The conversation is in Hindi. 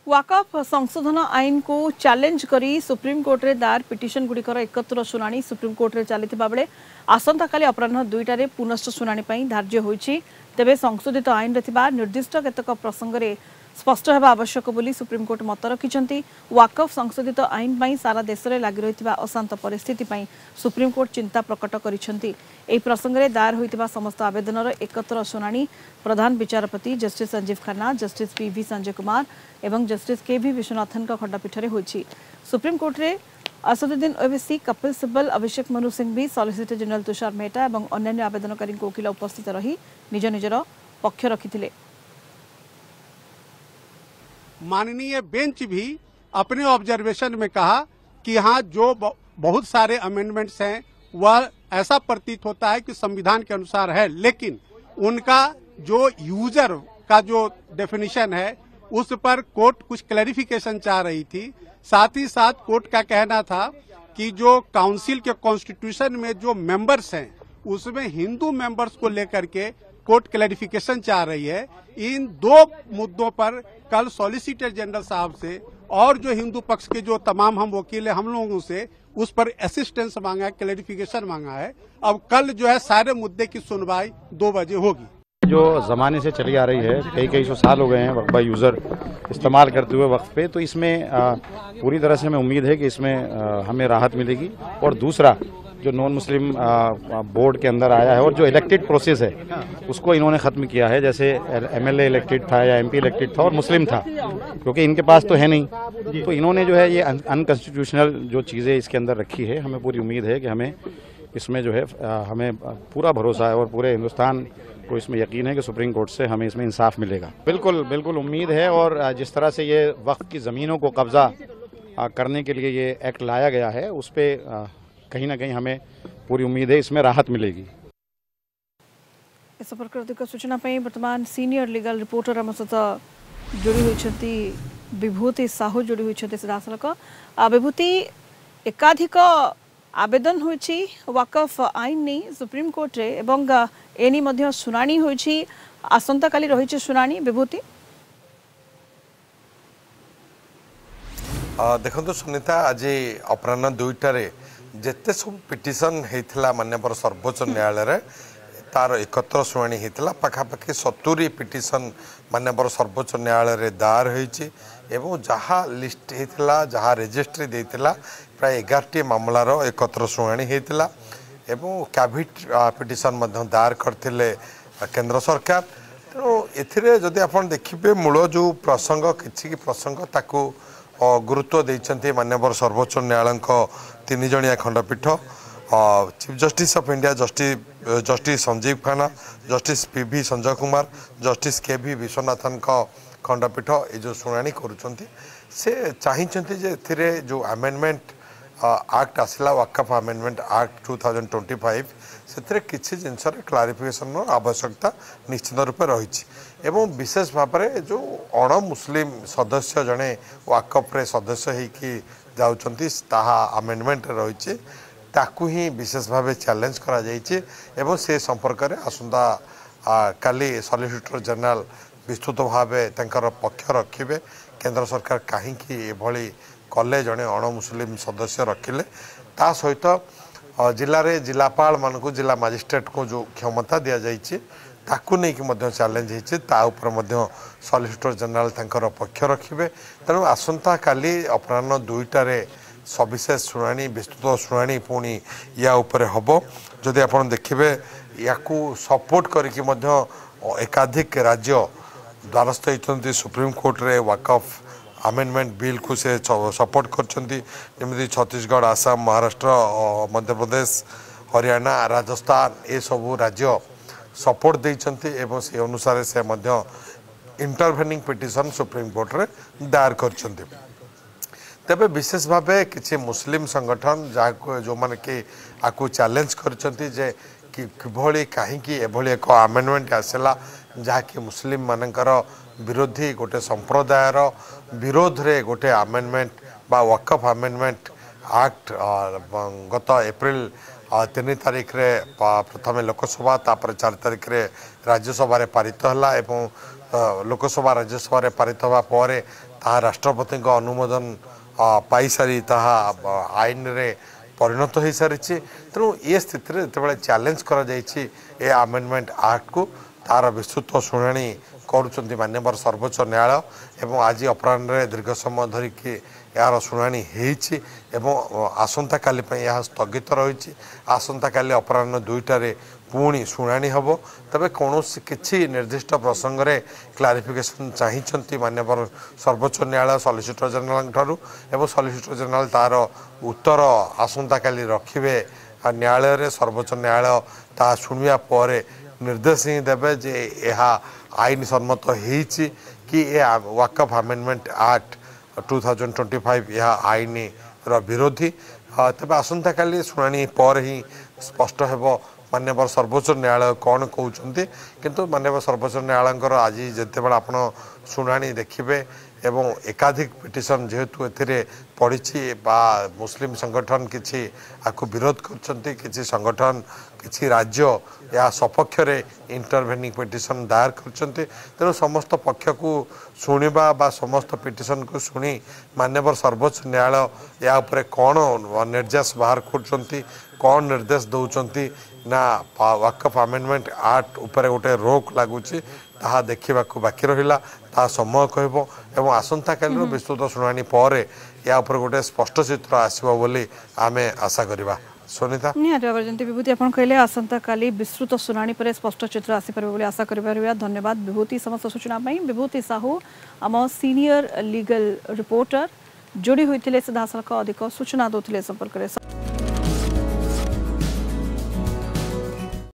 वाकफ संशोधन आईन को चैलेंज करी सुप्रीम कोर्ट रे दायर पिटिशन गुड़िकर एकत्र शुणाणी सुप्रीम कोर्ट रे चलता बेले आसंता काली अपराह 2टार पुनश्च शुणाणी धार्य होईछि। तेबे संशोधित आईन रे निर्दिष्ट केतक प्रसंग में स्पष्ट होगा आवश्यक बोली सुप्रीम कोर्ट मत रखिंट। वाकफ संशोधित आईन पर सारा देश में लगी रही अशांत परिस्थिति पर सुप्रीम कोर्ट चिंता प्रकट करिसेंति। एही प्रसंग में दायर होइतिबा समस्त आवेदनर एकत्र शुणाणी प्रधान विचारपति justice Sanjiv Khanna, justice P V. Sanjay Kumar एवं जस्टिस के.वी. विश्वनाथन खंडपीठ में होइछि। सुप्रीम कोर्ट रे असदुद्दीन ओवैसी, कपिल सिब्बल, अभिषेक मनु सिंघवी, सॉलिसिटर जनरल तुषार मेहता और अन्य आवेदनकारी वकील उपस्थित रही निज निजर पक्ष रखिथिले। माननीय बेंच भी अपने ऑब्जर्वेशन में कहा कि हाँ, जो बहुत सारे अमेंडमेंट्स हैं वह ऐसा प्रतीत होता है कि संविधान के अनुसार है, लेकिन उनका जो यूजर का जो डेफिनेशन है उस पर कोर्ट कुछ क्लैरिफिकेशन चाह रही थी। साथ ही साथ कोर्ट का कहना था कि जो काउंसिल के कॉन्स्टिट्यूशन में जो मेंबर्स हैं उसमें हिंदू मेंबर्स को लेकर के कोर्ट क्लैरिफिकेशन चाह रही है। इन दो मुद्दों पर कल सॉलिसिटर जनरल साहब से और जो हिंदू पक्ष के जो तमाम हम वकील हैं हम लोगों से उस पर असिस्टेंस मांगा है, क्लैरिफिकेशन मांगा है। अब कल जो है सारे मुद्दे की सुनवाई 2 बजे होगी। जो ज़माने से चली आ रही है, कई सौ साल हो गए हैं वक्फ बाय यूज़र इस्तेमाल करते हुए वक्फ पे, तो इसमें पूरी तरह से हमें उम्मीद है कि इसमें हमें राहत मिलेगी। और दूसरा जो नॉन मुस्लिम बोर्ड के अंदर आया है और जो इलेक्टेड प्रोसेस है उसको इन्होंने ख़त्म किया है। जैसे एमएलए इलेक्टेड था या एमपी इलेक्टेड था और मुस्लिम था, क्योंकि इनके पास तो है नहीं, तो इन्होंने जो है ये अनकॉन्स्टिट्यूशनल जो चीज़ें इसके अंदर रखी है। हमें पूरी उम्मीद है कि हमें इसमें जो है हमें पूरा भरोसा है और पूरे हिंदुस्तान को इसमें यकीन है कि सुप्रीम कोर्ट से हमें इसमें इंसाफ मिलेगा। बिल्कुल उम्मीद है। और जिस तरह से ये वक्फ की ज़मीनों को कब्जा करने के लिए ये एक्ट लाया गया है उस पर कहीं ना कहीं हमें पूरी उम्मीद है इसमें राहत मिलेगी। इस संपर्क अधिक सूचना बर्तमान सीनियर लीगल रिपोर्टर आम सहित जोड़ी होती विभूति साहू जोड़ी होती सीधासलख। विभूति, एकाधिक आवेदन होइछि वाकफ आईन नहीं सुप्रीम कोर्ट रे एवं एनी मध्य शुनानी होइछि, आसंता काली रही शुनानी। विभूति, देखो सुनीता, आज अपराह 2टार जिते सब पिटिशन होता माननीय सर्वोच्च न्यायालय तार एकत्र शुणी होता पाखापाखि 70 पिटिशन माननीय सर्वोच्च न्यायालय दायर हो जहाँ लिस्ट होता जहाँ रजिस्ट्री देता प्राय 11टी मामलार एकत्र शुणी होता एवं कैविट पिटिशन दायर करते केंद्र सरकार। तेणु एदि आप देखिए मूल जो प्रसंग किसी प्रसंग ताकू गुरुत्व देते माननीय सर्वोच्च न्यायालय 3 जणिया खंडपीठ, chief justice of India justice Sanjiv Khanna, justice P V. Sanjay Kumar, justice K V. Viswanathan खंडपीठ ये जो शुणाणी करुँच से चाहिए जो अमेंडमेंट एक्ट आसला वाकफ अमेंडमेंट एक्ट 2025 से किसी जिनस क्लारिफिकेशन आवश्यकता निश्चित रूप रही एवं विशेष भाव में जो अण मुस्लिम सदस्य जड़े वाकफ रे सदस्य होकि जाउछंती ताहा अमेंडमेंट रही ताकू ही विशेष भाव चैलेंज करा जाइए एवं से संपर्क में आसंता काली सॉलिसिटर जनरल विस्तृत भाव तंकर पक्ष रखिबे। केंद्र सरकार कहीं एभली कले जड़े अण मुस्लिम सदस्य रखिले ता सहित जिले में जिलापाल मानक जिला मजिस्ट्रेट को जो क्षमता दि जाइए ताकू नहीं कि चैलेंज होता सॉलिसिटर जनरल तंकर पक्ष रखिबे। तेणु आसंता काली अपराह 2टार सविशेष शुणाणी विस्तृत शुणाणी पुणी या उपरे हबो। जदि आप देखिए या सपोर्ट करके एकाधिक राज्य द्वारस्थ होती सुप्रीम कोर्ट रे वाकफ अमेंडमेंट बिल को से सपोर्ट करछंती, जमी छत्तीसगढ़, आसाम, महाराष्ट्र, मध्य प्रदेश, हरियाणा, राजस्थान ये सबू राज्य सपोर्ट देइछंती एवं से अनुसार से इंटरवेनिंग पिटिशन सुप्रीम कोर्ट रे दायर करछंती। तेबे विशेष भाव किसी मुस्लिम संगठन जहाँ जो माने कि आकु चैलेंज करछंती जे कि किभली कहीं एभली एक अमेंडमेंट आसला जहाँकि मुस्लिम मानकर विरोधी गोटे संप्रदायर विरोध रे गोटे अमेंडमेंट बा वाकफ अमेंडमेंट एक्ट गत एप्रिल 3 तारिख रे प्रथम लोकसभा तापर 4 तारिख रे राज्यसभा रे पारित हला एवं लोकसभा राज्यसभा रे पारित हवा पर ताहा राष्ट्रपति अनुमोदन पाई सारी ताहा आईन रे परिणत हो सारी तेणु ये स्थिति में जिते चैलेंज कर अमेंडमेंट एक्ट को तार विस्तृत शुणाणी करुँच माननीय सर्वोच्च न्यायालय एवं आज अपराह्न दीर्घ समय धरिकी यार शुणाणी आसंता काली यह स्थगित रही आसंता काली अपराह्न 2टारे पुणी शुणाणी हम तबे कौन किसी निर्दिष्ट प्रसंग में क्लारिफिकेशन चाहिए माननीय सर्वोच्च न्यायालय सॉलिसिटर जनरल ठारू एवं सॉलिसिटर जनरल तार उत्तर आसंता काली रखिए न्यायालय रे सर्वोच्च न्यायालय ता शुणिया पर निर्देश ही देवे जे यह आईन सम्मत होइछि कि वाकफ अमेंडमेंट एक्ट 2025 यह आईन विरोधी तबे आसंता काली शुणाणी पर ही स्पष्ट हेबो माननीय सर्वोच्च न्यायालय कौन कहते किंतु माननीय सर्वोच्च न्यायालय आज जिते बड़ा आप शुणाणी देखिए एवं एकाधिक पिटिशन जेहेतु ए पड़ी मुस्लिम संगठन किसी आपको विरोध कर संगठन किसी राज्य या सपक्ष इंटरवेनिंग पिटिशन दायर कर समस्त पक्ष को शुणा बा समस्त पिटिशन को शुणी माननीय सर्वोच्च न्यायालय या उपरे कौन निर्देश बाहर कर कौन निर्देश दौरान ना वाकफ अमेंडमेंट एक्ट उपरे गोटे रोक लगुच ताहा देखा बाकी रहा ता समय कहब एवं आसंता काल विस्तृत शुणाणी पर या उपर गोटे स्पष्ट चित्र आसो बोली आमे आशा करवा सुनीता निहाती विभूति आप कहले आसंता काली विस्तृत शुणाणी पर स्पष्ट चित्र आसीपर बोली आशा कर धन्यवाद विभूति समस्त सूचना विभूति साहू आम सीनियर लीगल रिपोर्टर जोड़ी होते सीधासख अधिक सूचना दौले संपर्क में।